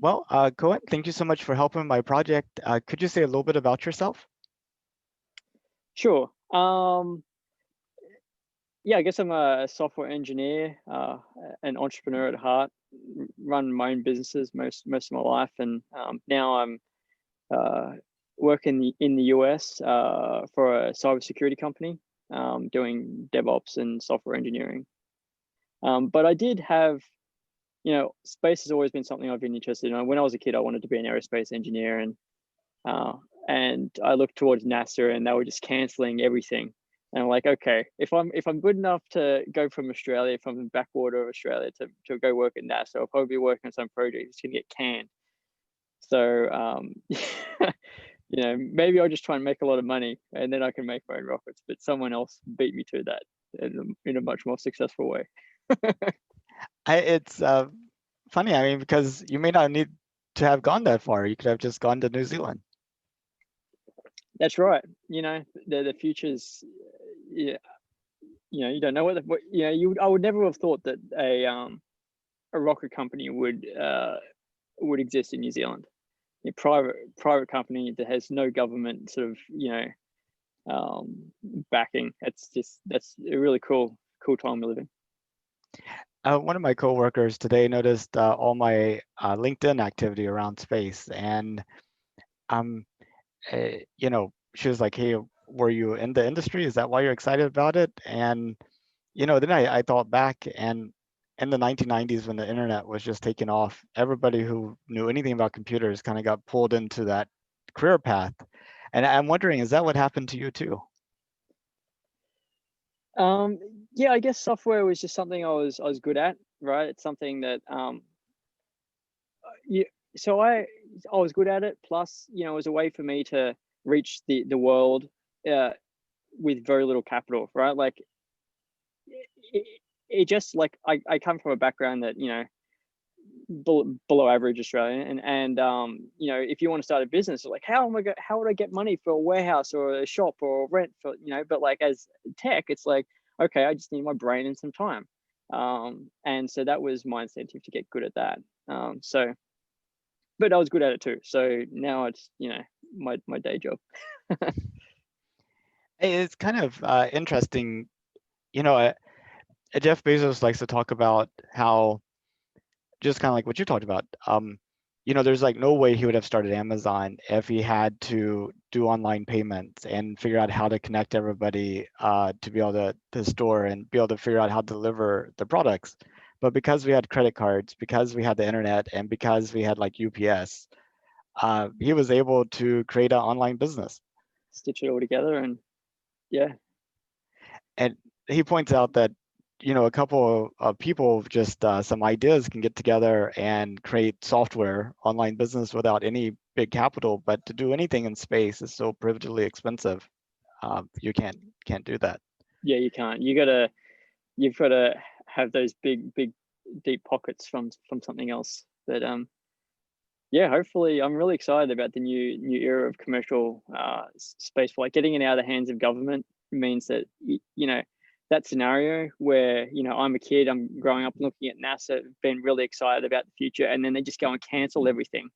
Coen, thank you so much for helping my project. Could you say a little bit about yourself? Sure. Yeah, I guess I'm a software engineer, an entrepreneur at heart. Run my own businesses most of my life, and now I'm uh, working in the US for a cybersecurity company, doing DevOps and software engineering. But I did have, space has always been something I've been interested in. When I was a kid, I wanted to be an aerospace engineer, uh, and I looked towards NASA, and they were just canceling everything. And I'm like, okay, if I'm good enough to go from Australia, from the backwater of Australia, to go work at NASA, I'll probably be working on some project that's gonna get canned. So maybe I'll just try and make a lot of money, and then I can make my own rockets. But someone else beat me to that in a much more successful way. It's funny, I mean, because you may not need to have gone that far. You could have just gone to New Zealand. That's right. The future's, yeah. You don't know what I would never have thought that a rocket company would exist in New Zealand. A private company that has no government sort of backing. That's a really cool time we're living. One of my coworkers today noticed all my LinkedIn activity around space, and um, she was like, "Hey, were you in the industry? Is that why you're excited about it?" And then I thought back, and in the 1990s when the internet was just taking off, everybody who knew anything about computers kind of got pulled into that career path. And I'm wondering, is that what happened to you too? Um, yeah, I guess software was just something I was good at, right? It's something that yeah, so I was good at it. Plus, it was a way for me to reach the world uh, with very little capital, right? Like it, it just like I come from a background that below average Australian, and if you want to start a business, like how would I get money for a warehouse or a shop or rent for but like as tech, it's like, okay, I just need my brain and some time, and so that was my incentive to get good at that. So but I was good at it too, so now it's my day job. It's kind of interesting. You know, uh, Jeff Bezos likes to talk about how, just kind of like what you talked about. There's like no way he would have started Amazon if he had to do online payments and figure out how to connect everybody to be able to store and be able to figure out how to deliver the products. But because we had credit cards, because we had the internet, and because we had like UPS, he was able to create an online business. Stitch it all together, and yeah. And he points out that a couple of people, just some ideas, can get together and create software online business without any big capital. But to do anything in space is so prohibitively expensive. You can't do that. Yeah, you can't. You've got to have those big deep pockets from something else. But yeah, hopefully, I'm really excited about the new era of commercial space flight. Getting it out of the hands of government means that that scenario where I'm a kid, I'm growing up looking at NASA, been really excited about the future, and then they just go and cancel everything,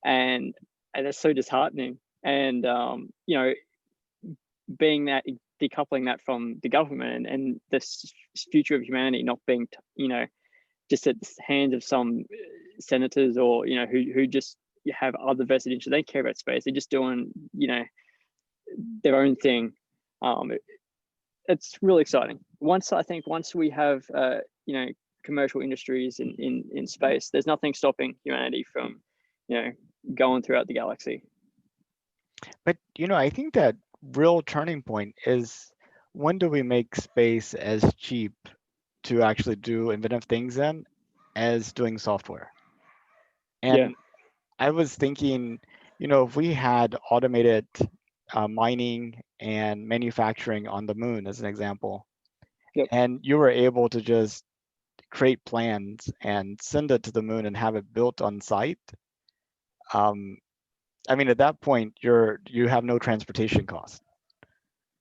and that's so disheartening. And being that decoupling that from the government and the future of humanity not being just at the hands of some senators or who just have other vested interests. They care about space. They're just doing their own thing. It's really exciting. Once we have commercial industries in space, there's nothing stopping humanity from going throughout the galaxy. But I think that real turning point is, when do we make space as cheap to actually do inventive things in as doing software? Yeah. And I was thinking, if we had automated mining and manufacturing on the moon, as an example, Yep. and you were able to just create plans and send it to the moon and have it built on site, um, I mean, at that point, you have no transportation costs.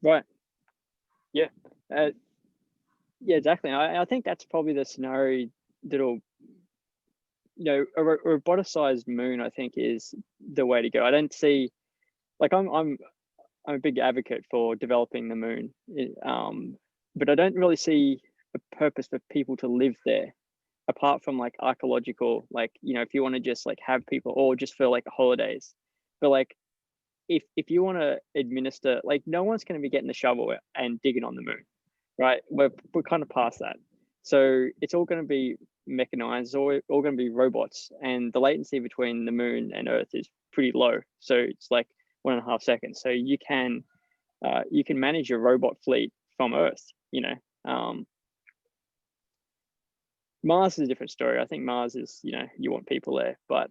Right. Yeah. Uh, yeah. Exactly. I think that's probably the scenario that'll a roboticized moon, I think, is the way to go. I don't see, like, I'm a big advocate for developing the moon, but I don't really see a purpose for people to live there, apart from like archaeological, like, if you want to just like have people, or just for like holidays. But like, if you want to administer, like, no one's going to be getting the shovel and digging on the moon, right? We're kind of past that. So it's all going to be mechanized, all going to be robots, and the latency between the moon and Earth is pretty low. So it's like 1.5 seconds. So you can manage your robot fleet from Earth. Mars is a different story. I think Mars is, you want people there, but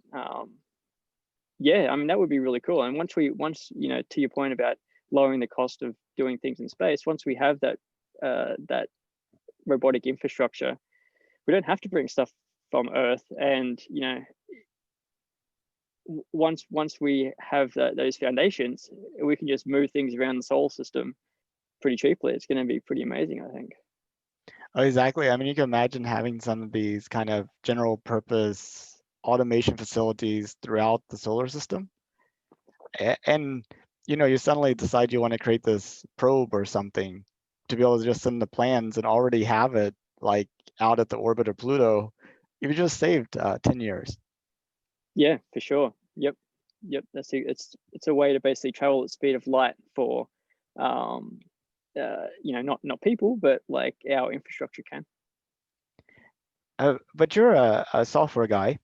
yeah, I mean, that would be really cool. And once to your point about lowering the cost of doing things in space, once we have that robotic infrastructure, we don't have to bring stuff from Earth. And once we have those foundations, we can just move things around the solar system pretty cheaply. It's going to be pretty amazing, I think. Oh, exactly. I mean, you can imagine having some of these kind of general purpose automation facilities throughout the solar system. And you suddenly decide you want to create this probe or something to be able to just send the plans and already have it like out at the orbit of Pluto. You've just saved 10 years. Yeah, for sure. Yep. It's a way to basically travel at the speed of light for, not people, but like our infrastructure can. But you're a software guy.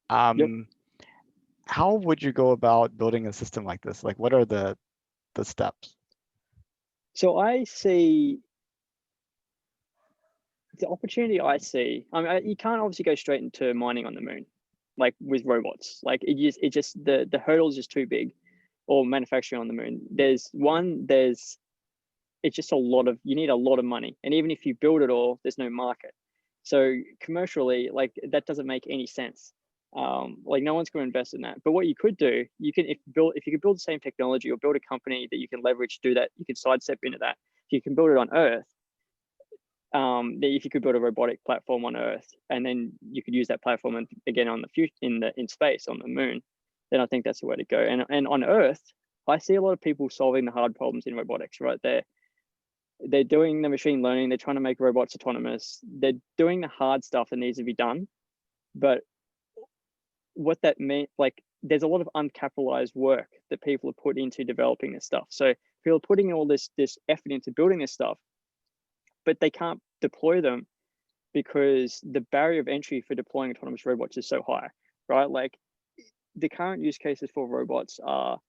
Yep. Um, how would you go about building a system like this? Like, what are the steps? So I see the opportunity. I mean, you can't obviously go straight into mining on the moon, like with robots. Like it just the hurdle is just too big, or manufacturing on the moon. It's just you need a lot of money, and even if you build it all, there's no market. So commercially, like, that doesn't make any sense. Like, no one's going to invest in that. But what you could do, if you could build the same technology, or build a company that you can leverage to do that, you can sidestep into that. If you can build it on Earth, if you could build a robotic platform on Earth, and then you could use that platform again on the future in space on the moon, then I think that's the way to go. And on Earth, I see a lot of people solving the hard problems in robotics right there. They're doing the machine learning. They're trying to make robots autonomous. They're doing the hard stuff that needs to be done. But what that means, like, there's a lot of uncapitalized work that people have put into developing this stuff. So people are putting all this effort into building this stuff, but they can't deploy them because the barrier of entry for deploying autonomous robots is so high, right? Like, the current use cases for robots are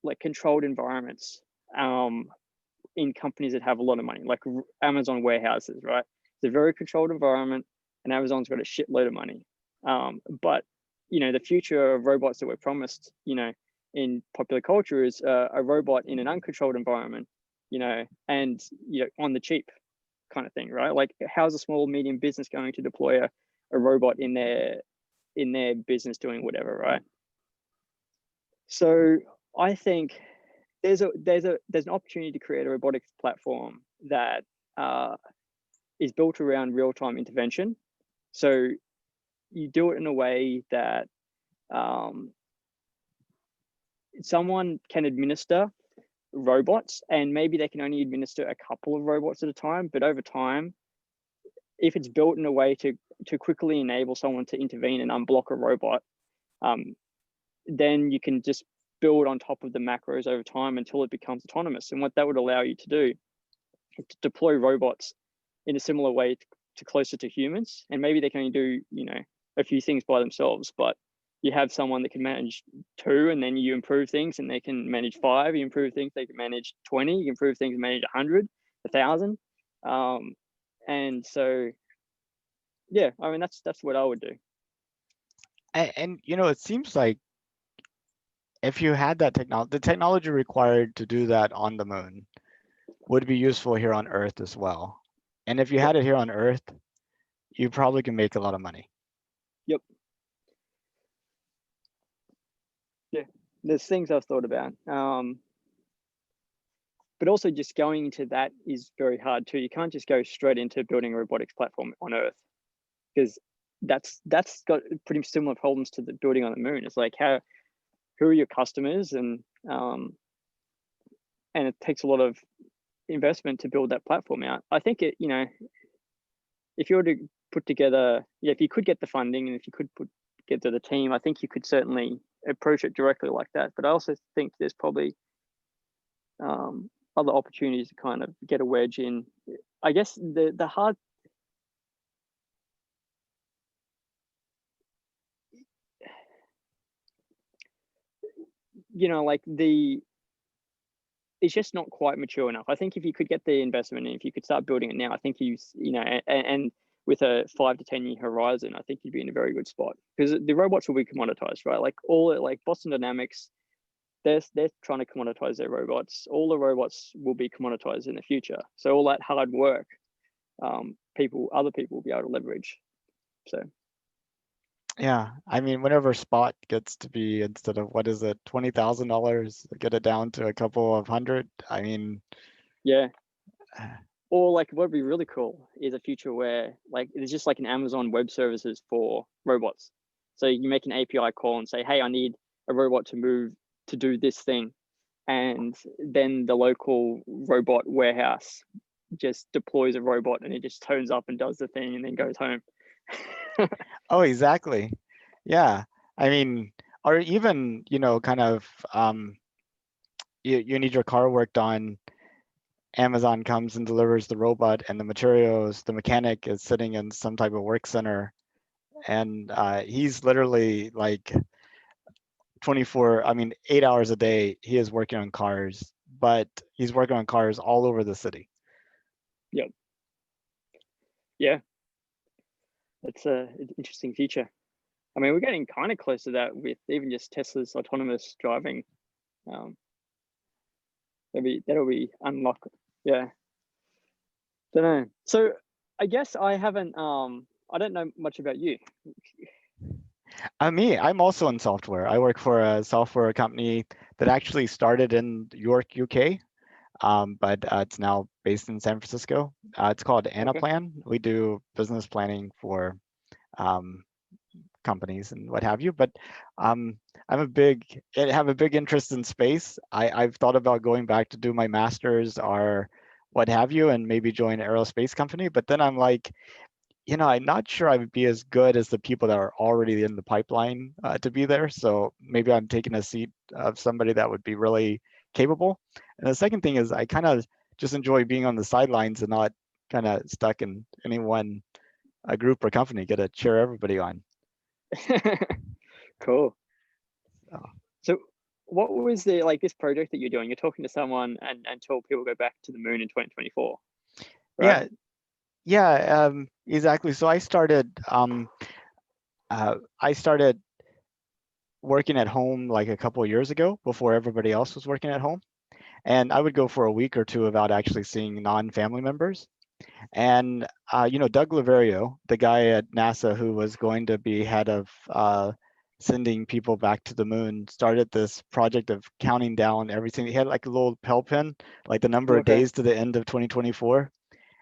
like controlled environments, in companies that have a lot of money, like Amazon warehouses, right? It's a very controlled environment, and Amazon's got a shitload of money. But the future of robots that we're promised, in popular culture, is a robot in an uncontrolled environment, and on the cheap, kind of thing, right? Like, how's a small medium business going to deploy a robot in their business doing whatever, right? So I think there's an opportunity to create a robotics platform that is built around real-time intervention. So you do it in a way that someone can administer robots, and maybe they can only administer a couple of robots at a time, but over time, if it's built in a way to quickly enable someone to intervene and unblock a robot, then you can just build on top of the macros over time until it becomes autonomous. And what that would allow you to do is to deploy robots in a similar way to closer to humans. And maybe they can only do, a few things by themselves, but you have someone that can manage 2, and then you improve things and they can manage 5. You improve things, they can manage 20. You improve things and manage 100, 1,000. And so, yeah, I mean, that's what I would do. And it seems like if you had that technology, the technology required to do that on the moon would be useful here on Earth as well. And if you Yep. had it here on Earth, you probably can make a lot of money. Yep. Yeah, there's things I've thought about. But also, just going into that is very hard too. You can't just go straight into building a robotics platform on Earth, because that's got pretty similar problems to the building on the moon. It's like who are your customers, and it takes a lot of investment to build that platform out. I think if you were to put together, if you could get the funding and if you could put together the team, I think you could certainly approach it directly like that. But I also think there's probably other opportunities to kind of get a wedge in. I guess the hard, like it's just not quite mature enough. I think if you could get the investment and if you could start building it now, I think and with a 5 to 10 year horizon, I think you'd be in a very good spot, because the robots will be commoditized, right? Like Boston Dynamics, they're trying to commoditize their robots. All the robots will be commoditized in the future. So all that hard work, other people will be able to leverage. So Yeah, I mean, whenever Spot gets to be, instead of what is it, $20,000, get it down to a couple of hundred. I mean, yeah. Or like what would be really cool is a future where like it's just like an Amazon Web Services for robots. So you make an API call and say, hey, I need a robot to move to do this thing. And then the local robot warehouse just deploys a robot and it just turns up and does the thing and then goes home. oh, exactly. Yeah. I mean, or even, kind of, you need your car worked on. Amazon comes and delivers the robot and the materials. The mechanic is sitting in some type of work center, and he's literally like 8 hours a day. He is working on cars, but he's working on cars all over the city. Yep. Yeah. It's an interesting future. I mean, we're getting kind of close to that with even just Tesla's autonomous driving. That'll be unlocked. Yeah. Don't know. So I guess I haven't. I don't know much about you. I'm also in software. I work for a software company that actually started in York, UK, but it's now based in San Francisco. It's called Okay. Anaplan. We do business planning for companies and what have you. But I have a big interest in space. I've thought about going back to do my master's or what have you, and maybe join an aerospace company. But then I'm like, I'm not sure I would be as good as the people that are already in the pipeline to be there. So maybe I'm taking a seat of somebody that would be really capable. And the second thing is I kind of just enjoy being on the sidelines and not kind of stuck in any one group or company, get to cheer everybody on. Cool. So, So what was this project that you're doing? You're talking to someone and until people go back to the moon in 2024, right? yeah, yeah, exactly. So I started working at home like a couple of years ago before everybody else was working at home. And I would go for a week or two without actually seeing non-family members. And Doug Laverio, the guy at NASA who was going to be head of sending people back to the moon, started this project of counting down everything. He had like a little pill pen, like the number of Okay. days to the end of 2024,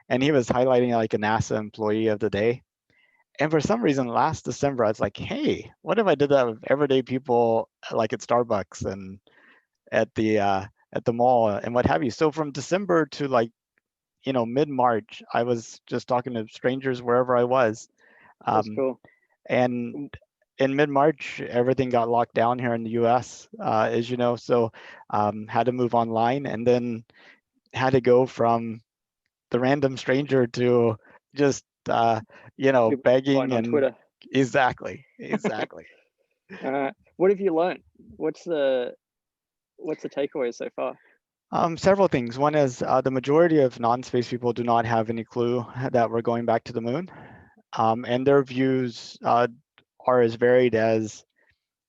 and he was highlighting like a NASA employee of the day. And for some reason, last December, I was like, hey, what if I did that with everyday people like at Starbucks and at the mall and what have you? So from December to like mid-March, I was just talking to strangers wherever I was. That's Um, cool. and in mid-March, everything got locked down here in the US, as you know, so had to move online and then had to go from the random stranger to just, People begging find on and Twitter. exactly. What have you learned? What's the takeaway so far? Several things. One is the majority of non-space people do not have any clue that we're going back to the moon. And their views are as varied as,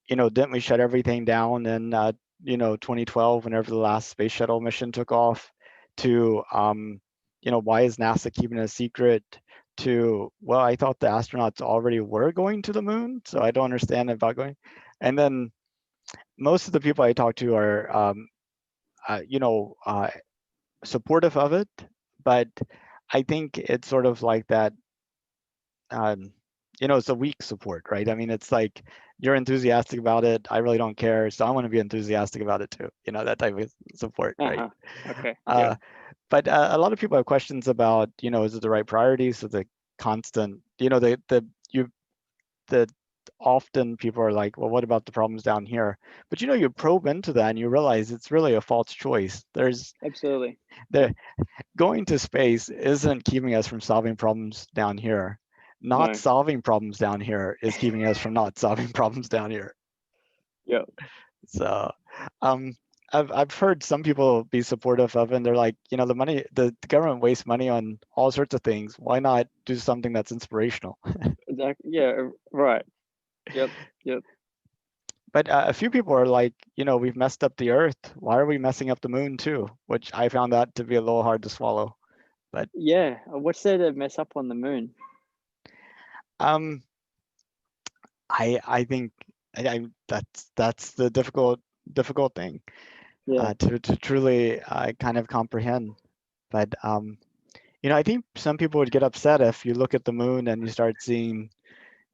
didn't we shut everything down in, 2012 whenever the last space shuttle mission took off, to, why is NASA keeping it a secret, to, well, I thought the astronauts already were going to the moon, so I don't understand about going. And then most of the people I talk to are, supportive of it, but I think it's sort of like that. it's a weak support, right? I mean, it's like you're enthusiastic about it. I really don't care, so I want to be enthusiastic about it too. That type of support, right? Uh-huh. Okay. Yeah. Uh, but a lot of people have questions about, is it the right priorities? So the constant, the often people are like, well, what about the problems down here? But you probe into that and you realize it's really a false choice. Absolutely. The going to space isn't keeping us from solving problems down here. Not No. solving problems down here is keeping us from not solving problems down here. Yeah. So, um, I've heard some people be supportive of it, and they're like, the government wastes money on all sorts of things. Why not do something that's inspirational? Exactly. Yeah. Right. Yep. Yep. But a few people are like, we've messed up the Earth. Why are we messing up the moon too? Which I found that to be a little hard to swallow. But Yeah. What's there to mess up on the moon? um, I think that's the difficult thing Yeah. to truly kind of comprehend. But I think some people would get upset if you look at the moon and you start seeing,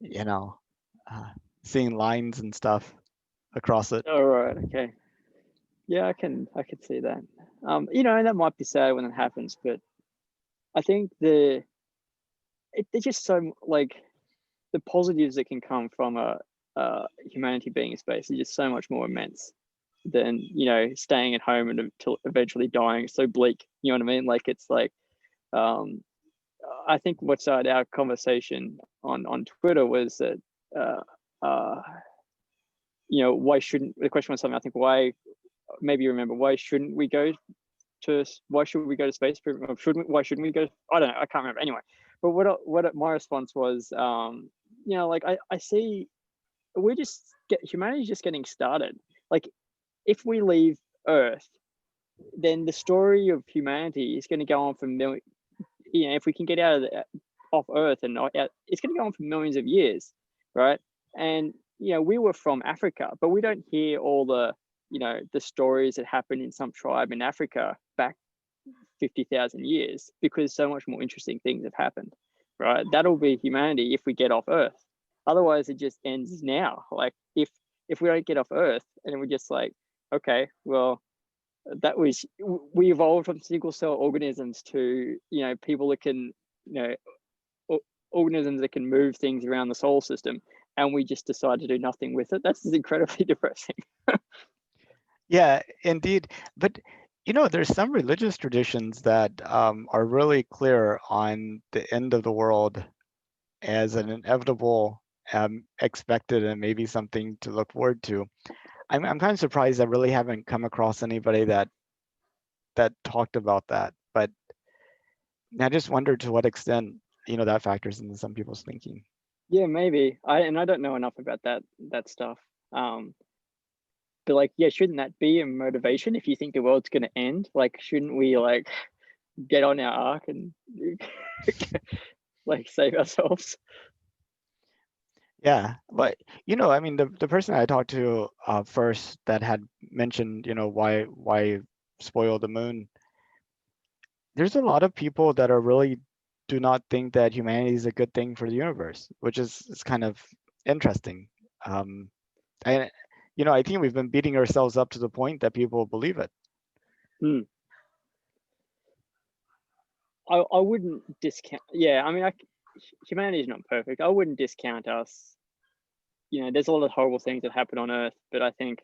you know, uh, seeing lines and stuff across it. All right. Okay. Yeah, I can see that. And that might be sad when it happens, but I think there's just so like the positives that can come from humanity being in space are just so much more immense than staying at home and until eventually dying. It's so bleak. You know what I mean? Like it's like um, I think what started our conversation on Twitter was that uh, uh, why shouldn't the question was something I think why maybe you remember why should we go to space? Why shouldn't we go? I don't know. I can't remember. Anyway, but my response was, like I see humanity's just getting started. Like if we leave Earth, then the story of humanity is going to go on for million. If we can get out of off Earth and not out, it's going to go on for millions of years, right? And we were from Africa, but we don't hear all the stories that happened in some tribe in Africa back 50,000 years because so much more interesting things have happened, right? That'll be humanity if we get off Earth. Otherwise, it just ends now. Like if we don't get off Earth and we're just like, okay, well, that was we evolved from single cell organisms to people that can you know organisms that can move things around the solar system, and we just decide to do nothing with it. That's just incredibly depressing. Yeah, indeed. But there's some religious traditions that are really clear on the end of the world as an inevitable, expected, and maybe something to look forward to. I'm kind of surprised I really haven't come across anybody that talked about that. But I just wonder to what extent that factors into some people's thinking. Yeah, maybe. I don't know enough about that stuff. Um, but like, yeah, shouldn't that be a motivation if you think the world's going to end? Like, shouldn't we like get on our ark and like save ourselves? Yeah, but I mean, the person I talked to first that had mentioned, why spoil the moon. There's a lot of people that are really do not think that humanity is a good thing for the universe, which is kind of interesting. Um, and I think we've been beating ourselves up to the point that people believe it. Hmm. I wouldn't discount. Yeah, I mean, humanity is not perfect. I wouldn't discount us. There's a lot of horrible things that happen on Earth, but I think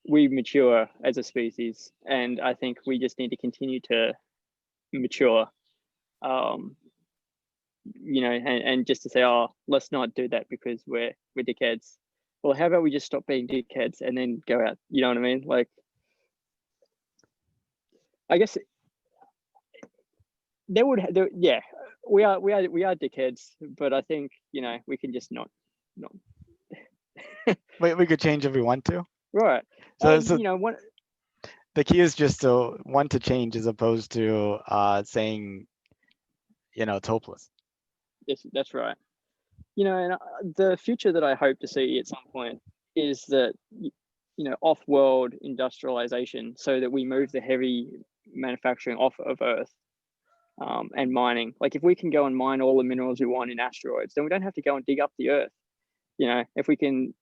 we mature as a species, and I think we just need to continue to mature. Um, and just to say, oh, let's not do that because we're dickheads. Well, how about we just stop being dickheads and then go out? You know what I mean? Like, I guess yeah, we are dickheads, but I think we can just not We could change if we want to. right. So One the key is just to want to change as opposed to saying, it's hopeless. yes, that's right. And the future that I hope to see at some point is that off-world industrialization, so that we move the heavy manufacturing off of Earth, and mining. Like if we can go and mine all the minerals we want in asteroids, then we don't have to go and dig up the Earth. If we can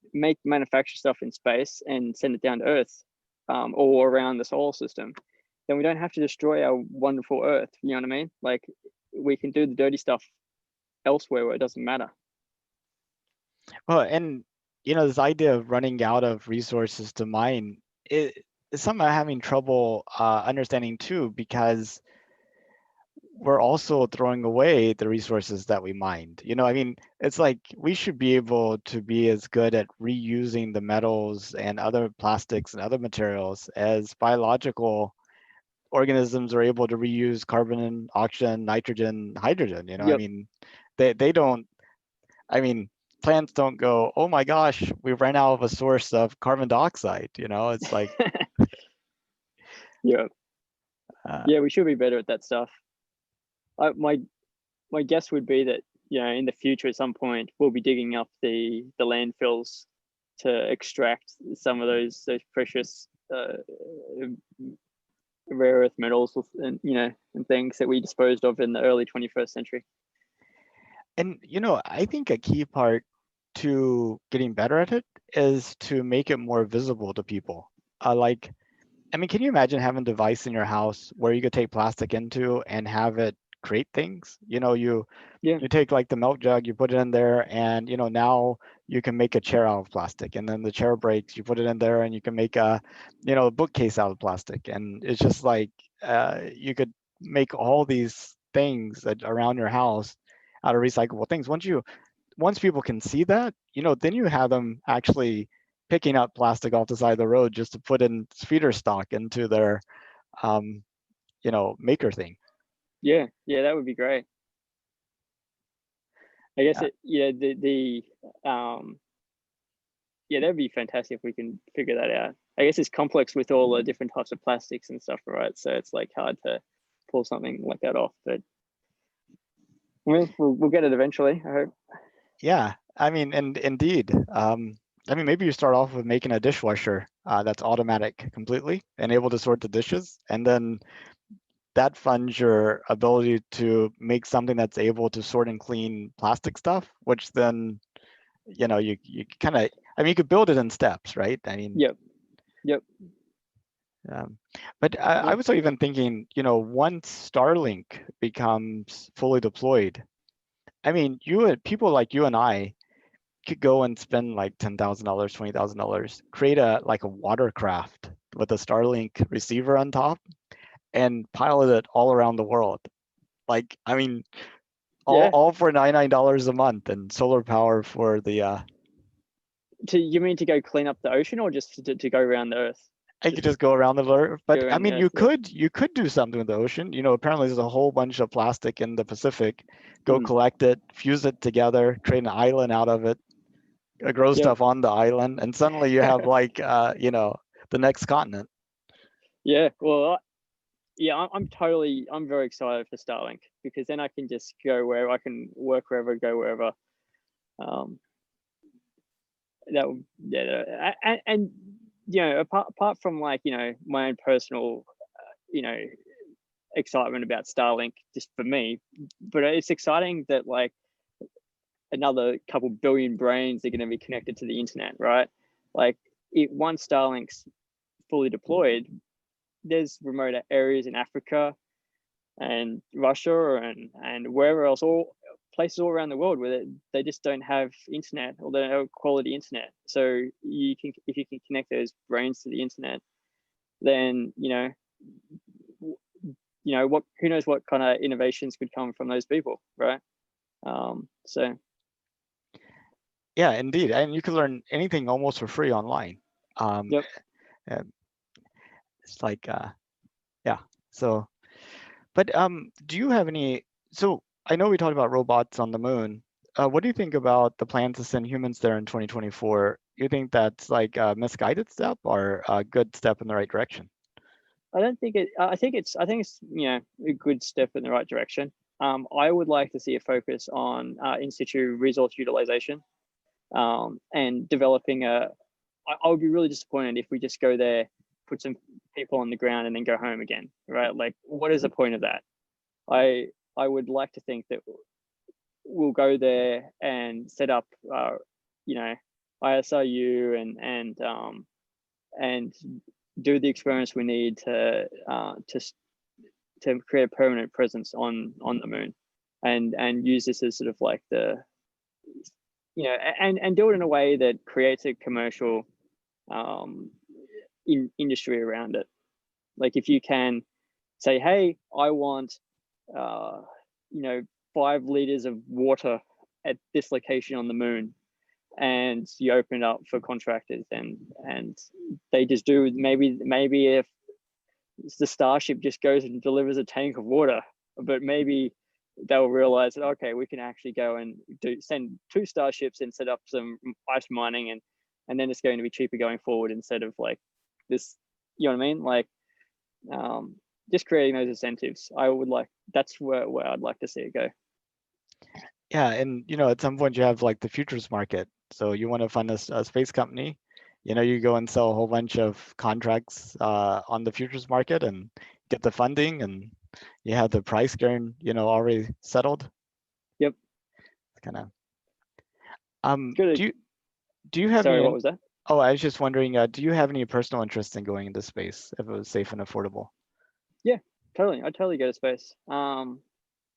manufacture stuff in space and send it down to Earth, all around the solar system, then we don't have to destroy our wonderful Earth. You know what I mean? Like we can do the dirty stuff elsewhere where it doesn't matter. Well, and this idea of running out of resources to mine is something I'm having trouble understanding too, because we're also throwing away the resources that we mined. I mean, it's like we should be able to be as good at reusing the metals and other plastics and other materials as biological organisms are able to reuse carbon, oxygen, nitrogen, hydrogen. I Yep. mean, they don't. I mean, plants don't go, oh my gosh, we ran out of a source of carbon dioxide. It's like, Yeah. uh, Yeah, we should be better at that stuff. My guess would be that in the future at some point we'll be digging up the landfills to extract some of those precious rare earth metals and things that we disposed of in the early 21st century. and I think a key part to getting better at it is to make it more visible to people. Like, I mean, can you imagine having a device in your house where you could take plastic into and have it create things? Yeah. You take like the milk jug, you put it in there, and now you can make a chair out of plastic. And then the chair breaks, you put it in there, and you can make a bookcase out of plastic. And it's just like you could make all these things around your house out of recyclable things. Once people can see that, then you have them actually picking up plastic off the side of the road just to put in feeder stock into their maker thing. Yeah, that would be great. I guess Yeah. that'd be fantastic if we can figure that out. I guess it's complex with all the different types of plastics and stuff, right? So it's like hard to pull something like that off, but we'll get it eventually, I hope. Yeah, I mean, and indeed, I mean, maybe you start off with making a dishwasher that's automatic completely and able to sort the dishes, and then that funds your ability to make something that's able to sort and clean plastic stuff, which then, you kind of, I mean, you could build it in steps, right? I mean, Yep. um, but I Yeah. was even thinking, once Starlink becomes fully deployed, I mean, people like you and I could go and spend like $10,000, $20,000, create a watercraft with a Starlink receiver on top and pilot it all around the world. Like, I mean, all Yeah. all for $99 a month and solar power for the You mean to go clean up the ocean, or just to go around the Earth? I could Just just go around the Earth. go But I around the mean, Earth. you could do something with the ocean. Apparently there's a whole bunch of plastic in the Pacific. Go Mm. collect it, fuse it together, create an island out of it, grow Yep. stuff on the island, and suddenly you have like the next continent. Yeah. Well, yeah, I'm very excited for Starlink, because then I can just go wherever, I can work wherever, go wherever. Um, and apart from like my own personal excitement about Starlink just for me, but it's exciting that like another couple billion brains are going to be connected to the internet, right? Like once Starlink's fully deployed, there's remote areas in Africa and Russia and wherever else, all places all around the world where they just don't have internet, or they don't have quality internet. So if you can connect those brains to the internet, then what, who knows what kind of innovations could come from those people, right? So Yeah, indeed. And you can learn anything almost for free online. Um, yep. and it's like, yeah. So, but do you have any? So I know we talked about robots on the moon. What do you think about the plan to send humans there in 2024? You think that's like a misguided step or a good step in the right direction? I don't think it. I think it's a good step in the right direction. I would like to see a focus on in situ resource utilization, and developing a. I would be really disappointed if we just go there, put some people on the ground, and then go home again. Right? Like, what is the point of that? I would like to think that we'll go there and set up, ISRU and do the experiments we need to create a permanent presence on the moon, and use this as sort of like and do it in a way that creates a commercial industry around it. Like if you can say, hey, I want 5 liters of water at this location on the moon, and you open it up for contractors, and they just do, maybe if the Starship just goes and delivers a tank of water, but maybe they'll realize that, okay, we can actually go and send 2 starships and set up some ice mining, and then it's going to be cheaper going forward, instead of like this, you know what I mean? Like just creating those incentives. That's where I'd like to see it go. Yeah, and at some point you have like the futures market. So you want to fund a space company, you go and sell a whole bunch of contracts on the futures market and get the funding, and you have the price already settled. Yep. Kind of. Good. Do you have Sorry, any? what was that? Oh, I was just wondering. Do you have any personal interest in going into space if it was safe and affordable? Yeah, totally. I'd totally go to space. I'd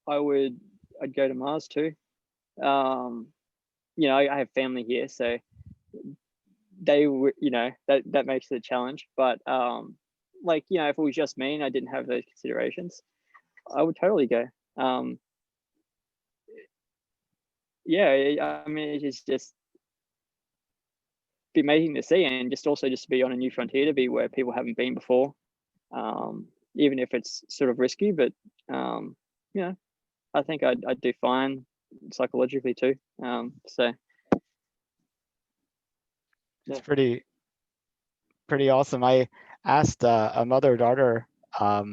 go to Mars too. I have family here, so they were, that makes it a challenge. But if it was just me and I didn't have those considerations, I would totally go. Yeah, I mean, it's just be amazing to see, and just also just to be on a new frontier, to be where people haven't been before. Even if it's sort of risky, but I think I'd do fine psychologically too. So it's pretty awesome. I asked a mother-daughter, a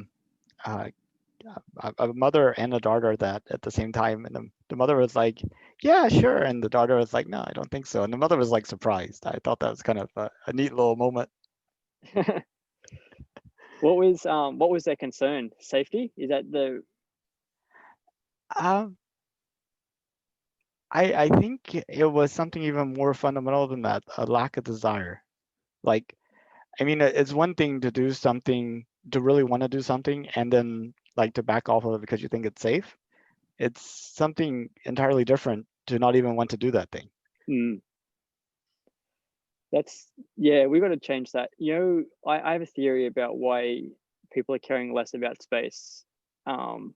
mother and a daughter that at the same time, and the mother was like, yeah, sure, and the daughter was like, no, I don't think so, and the mother was like surprised. I thought that was kind of a neat little moment. what was their concern? Safety? Is that the I think it was something even more fundamental than that, a lack of desire. Like, I mean, it's one thing to do something, to really want to do something, and then like to back off of it because you think it's safe. It's something entirely different to not even want to do that thing. we got to change that. I have a theory about why people are caring less about space, and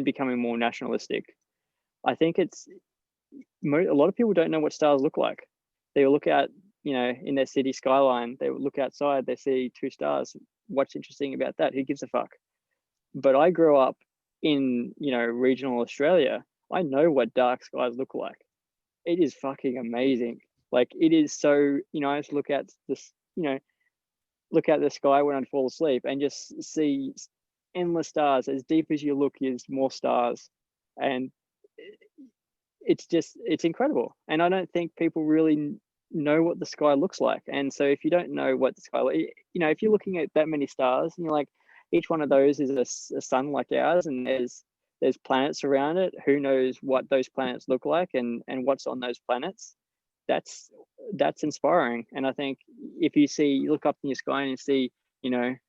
becoming more nationalistic. I think it's a lot of people don't know what stars look like. They look at, in their city skyline, they look outside, they see 2 stars. What's interesting about that? Who gives a fuck? But I grew up in, regional Australia. I know what dark skies look like. It is fucking amazing. Like, it is so, I just look at this, look at the sky when I fall asleep and just see endless stars. As deep as you look is more stars. And it's incredible. And I don't think people really know what the sky looks like. And so if you don't know what the sky, if you're looking at that many stars and you're like, each one of those is a sun like ours, and there's planets around it, who knows what those planets look like and what's on those planets. That's inspiring. And I think if you look up in your sky and you see, you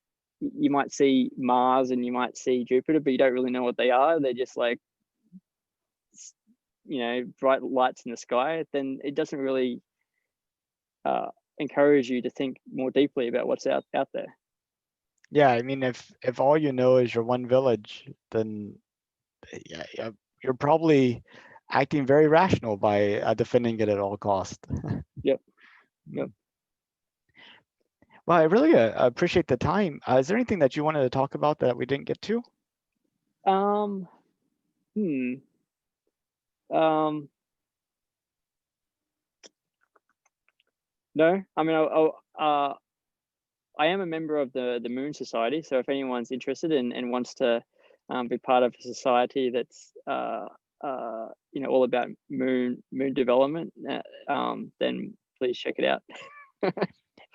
might see Mars and you might see Jupiter, but you don't really know what they are. They're just like, bright lights in the sky. Then it doesn't really encourage you to think more deeply about what's out there. Yeah, I mean, if all you know is your one village, then yeah, you're probably acting very rational by defending it at all cost. Yep. Well, I really appreciate the time. Is there anything that you wanted to talk about that we didn't get to? No, I mean, I am a member of the Moon Society, so if anyone's interested and wants to be part of a society that's all about moon development, then please check it out.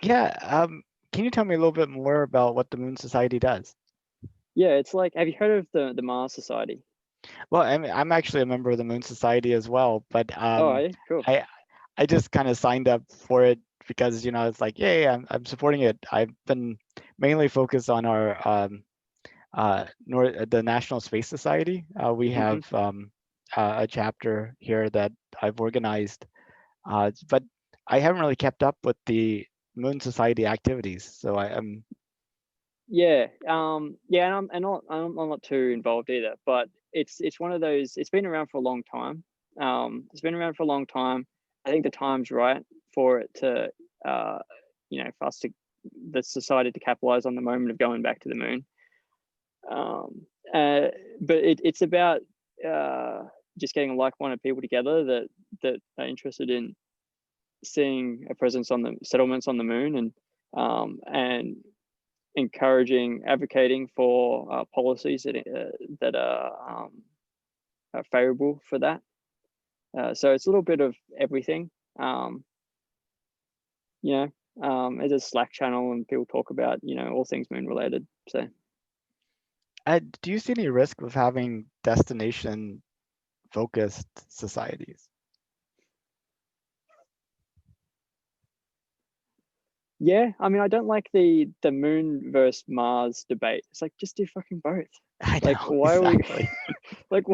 Yeah. Can you tell me a little bit more about what the Moon Society does? Yeah, it's like, have you heard of the Mars Society? Well, I'm actually a member of the Moon Society as well, but Oh, are you? Cool. I just kind of signed up for it because, you know, it's like, yay, I'm supporting it. I've been mainly focused on our the National Space Society. We Hmm. have a chapter here that I've organized, but I haven't really kept up with the Moon Society activities. So I'm Yeah, yeah, and I'm not too involved either, but it's one of those. It's been around for a long time. It's been around for a long time. I think the time's right for it to, uh, for us to, the society to capitalize on the moment of going back to the moon. Um, uh, but it's about uh, just getting like-minded people together that are interested in seeing a presence on the settlements on the moon, and encouraging, advocating for policies that are favorable for that. So it's a little bit of everything. Um, you there's a Slack channel and people talk about all things moon related. So do you see any risk of having destination focused societies? yeah, I mean, I don't like the moon versus Mars debate. It's like, just do fucking both. I Like, know, why are we exactly. like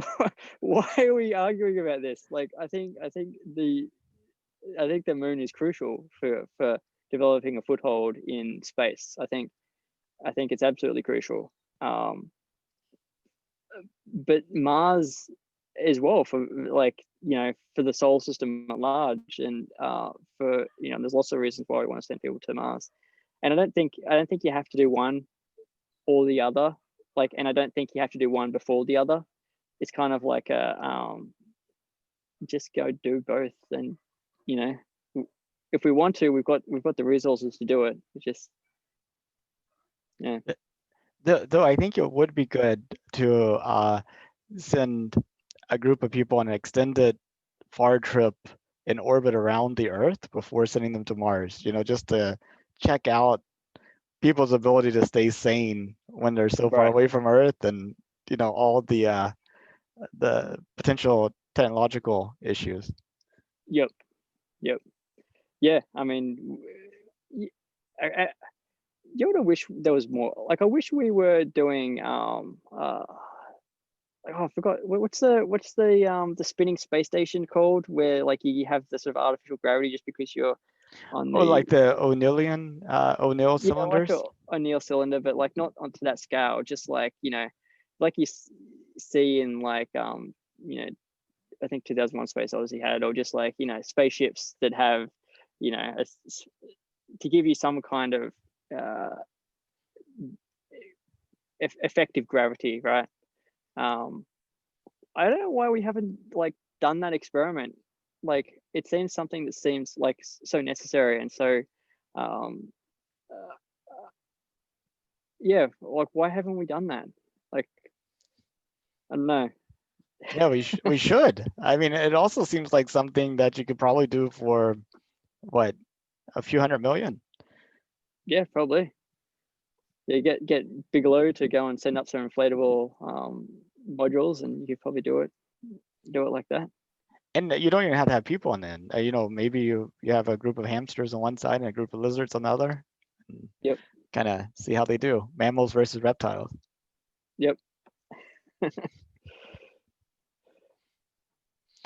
why are we arguing about this? Like, I think the moon is crucial for developing a foothold in space. I think it's absolutely crucial. Um, but Mars as well, for like, for the solar system at large, and for there's lots of reasons why we want to send people to Mars. And I don't think you have to do one or the other. Like, and I don't think you have to do one before the other. It's kind of like a just go do both. And you know, if we want to, we've got the resources to do it. It's just, yeah. Though I think it would be good to send a group of people on an extended far trip in orbit around the Earth before sending them to Mars, you know, just to check out people's ability to stay sane when they're so far Right. away from Earth, and you know all the potential technological issues. Yep. Yep. Yeah. I mean, I, I, you would have wish there was more. Like, I wish we were doing like, oh, I forgot what's the spinning space station called, where like you have the sort of artificial gravity just because you're on Or the, like the O'Neill yeah, like cylinders. a Neil cylinder, but like not onto that scale. Just like, like you see in like I think 2001 Space Odyssey had, or just like spaceships that have, to give you some kind of uh, effective gravity, right? Um, I don't know why we haven't like done that experiment. Like, it seems something that seems like so necessary and so, um, uh, yeah. Like, why haven't we done that? Like, I don't know. Yeah, we should. I mean, it also seems like something that you could probably do for what, a few hundred million. Yeah, probably. Yeah, get Bigelow to go and send up some inflatable modules, and you could probably do it like that. And you don't even have to have people on the end. You know, maybe you have a group of hamsters on one side and a group of lizards on the other, and Yep. kind of see how they do. Mammals versus reptiles. Yep.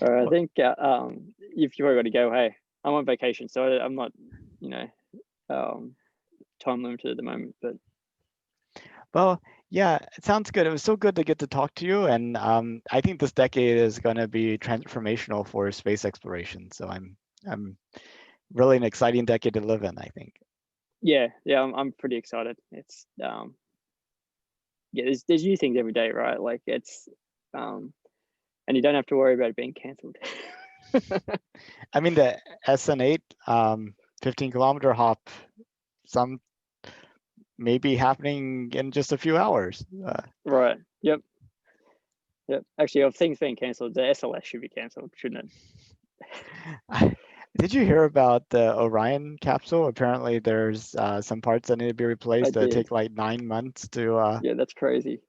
I Well, think you've already got to go. Hey, I'm on vacation, so I'm not, you know, um, time limited at the moment. But well, yeah, it sounds good. It was so good to get to talk to you, and I think this decade is going to be transformational for space exploration. So I'm really an exciting decade to live in, I think. yeah, I'm pretty excited. It's yeah, there's new things every day, right? Like, it's and you don't have to worry about it being cancelled. I mean, the SN8 15-kilometer hop, some may be happening in just a few hours. Right. Yep. Yep. Actually, of things being cancelled, the SLS should be cancelled, shouldn't it? Did you hear about the Orion capsule? Apparently, there's some parts that need to be I replaced that did. take like 9 months to. Yeah, that's crazy.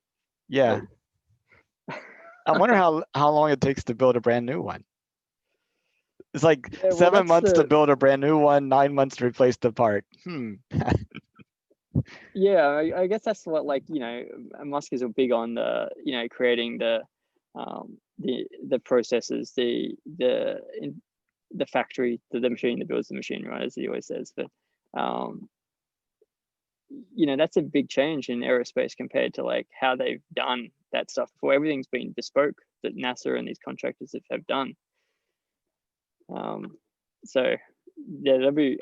Yeah, Like, I wonder how long it takes to build a brand new one. It's like yeah, well, 7 months to build a brand new one, 9 months to replace the part. yeah, I guess that's what, like, Musk is big on the, creating the processes, the factory, the machine that builds the machine, right, as he always says. But um, that's a big change in aerospace compared to like how they've done that stuff before. Everything's been bespoke that NASA and these contractors have done. So yeah,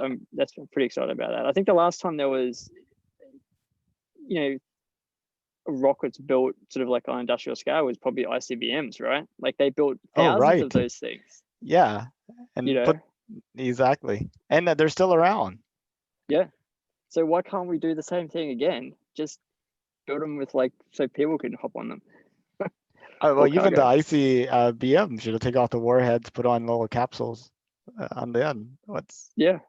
I'm pretty excited about that. I think the last time there was, you know, rockets built sort of like on industrial scale was probably ICBMs, right? Like they built Oh, thousands of right. those things, Yeah, you and know? put exactly, and they're still around. Yeah. So why can't we do the same thing again? Just build them with like, so people can hop on them Well, or even the cargo. icy BM should have taken off the warheads, put on little capsules on the end. What's Yeah.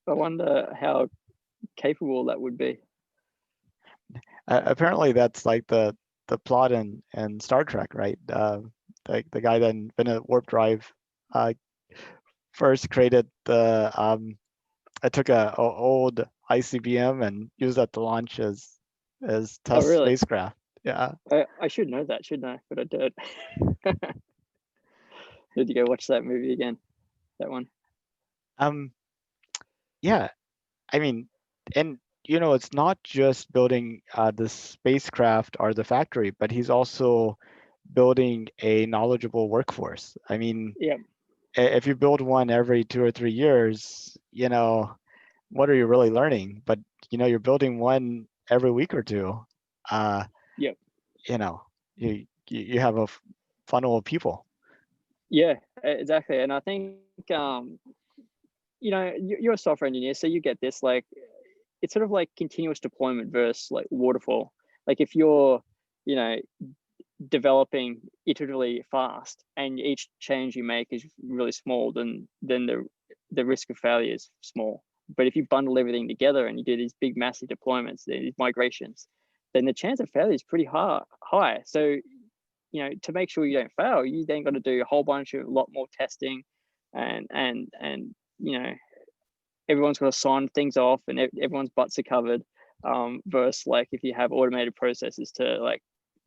I wonder how capable that would be. apparently that's like the plot in Star Trek, right? The guy that invented warp drive uh, first created the I took a old ICBM and used that to launch as Oh, test really? spacecraft. Yeah. I should know that, shouldn't I? But I don't. Need to go watch that movie again. That one. Um. Yeah. I mean, and it's not just building the spacecraft or the factory, but he's also building a knowledgeable workforce. I mean, Yeah. if you build one every 2 or 3 years, what are you really learning? But you're building one every week or two. Uh, Yep. you know, you have a funnel of people. Yeah. Exactly. And I think you're a software engineer, so you get this. Like, it's sort of like continuous deployment versus like waterfall. Like if you're, you know, developing iteratively fast, and each change you make is really small, then the risk of failure is small. But if you bundle everything together and you do these big massive deployments, these migrations, then the chance of failure is pretty high. So to make sure you don't fail, you then got to do a whole bunch of lot more testing, and everyone's got to sign things off, and everyone's butts are covered. Versus like if you have automated processes to like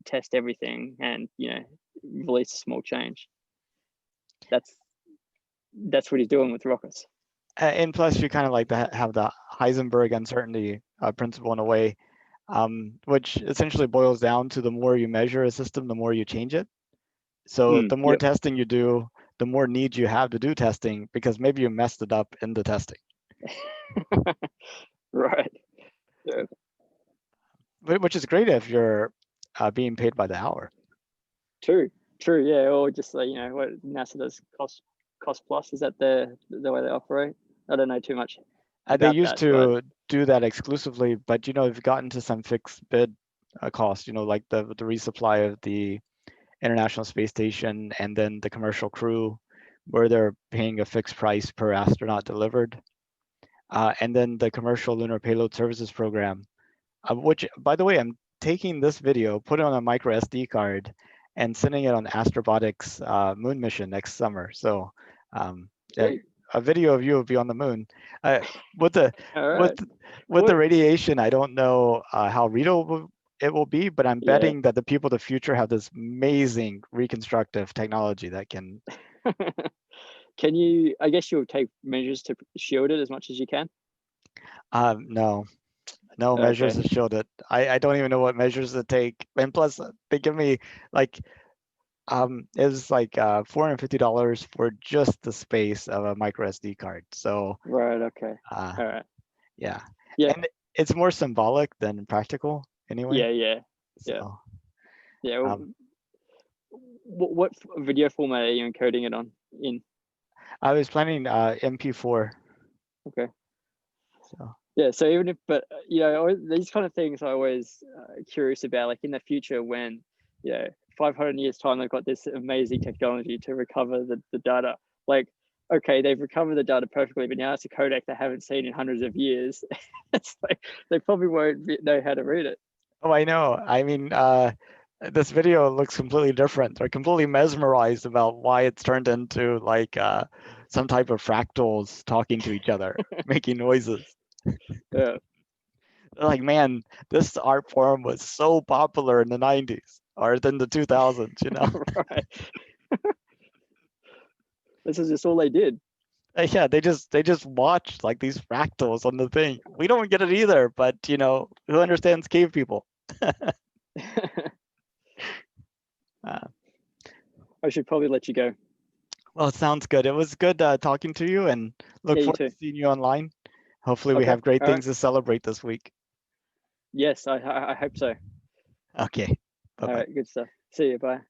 test everything and release a small change. That's that's what he's doing with rockets. And plus, you kind of like to have the Heisenberg uncertainty principle in a way, which essentially boils down to the more you measure a system, the more you change it. So the more Yep. testing you do, the more need you have to do testing because maybe you messed it up in the testing. Right. Yeah. Which is great if you're being paid by the hour. True. True. Yeah. Or just like what NASA does, cost plus. Is that the way they operate? I don't know too much They about used that, but to do that exclusively, but they've gotten to some fixed bid cost. Like the resupply of the International Space Station and then the commercial crew, where they're paying a fixed price per astronaut delivered. And then the commercial lunar payload services program, which, by the way, I'm taking this video, put it on a micro SD card, and sending it on Astrobotic's moon mission next summer. So, yeah, sweet. a video of you will be on the moon. With the All with right. with the What? radiation, I don't know how readable it will be, but I'm Yeah. betting that the people of the future have this amazing reconstructive technology that can. Can you? I guess you'll take measures to shield it as much as you can. No, no measures Okay. to shield it. I don't even know what measures to take, and plus they give me like it was like $450 for just the space of a micro SD card. So Right. Okay. uh, All right. yeah, Yeah. and it's more symbolic than practical anyway. Yeah. Yeah. Yeah. So Yeah. um, What video format are you encoding it on in? I was planning MP4. Okay. So Yeah. So even if, but these kind of things I always curious about. Like in the future, when 500 years time, they've got this amazing technology to recover the data. Like, okay, they've recovered the data perfectly, but now it's a codec they haven't seen in hundreds of years. It's like they probably won't know how to read it. Oh, I know. I mean, this video looks completely different. They're completely mesmerized about why it's turned into like some type of fractals talking to each other, making noises. Yeah. They're like, man, this art form was so popular in the 90s or in the 2000s, you know? Right. This is just all they did. Yeah, they just watch like these fractals on the thing. We don't get it either, but you know, who understands cave people? Uh, I should probably let you go. well, it sounds good. It was good talking to you, and look Yeah, you forward to too. seeing you online. Hopefully, we Okay. have great All right. things to celebrate this week. Yes, I hope so. Okay, bye All bye. right. Good stuff. See you. Bye.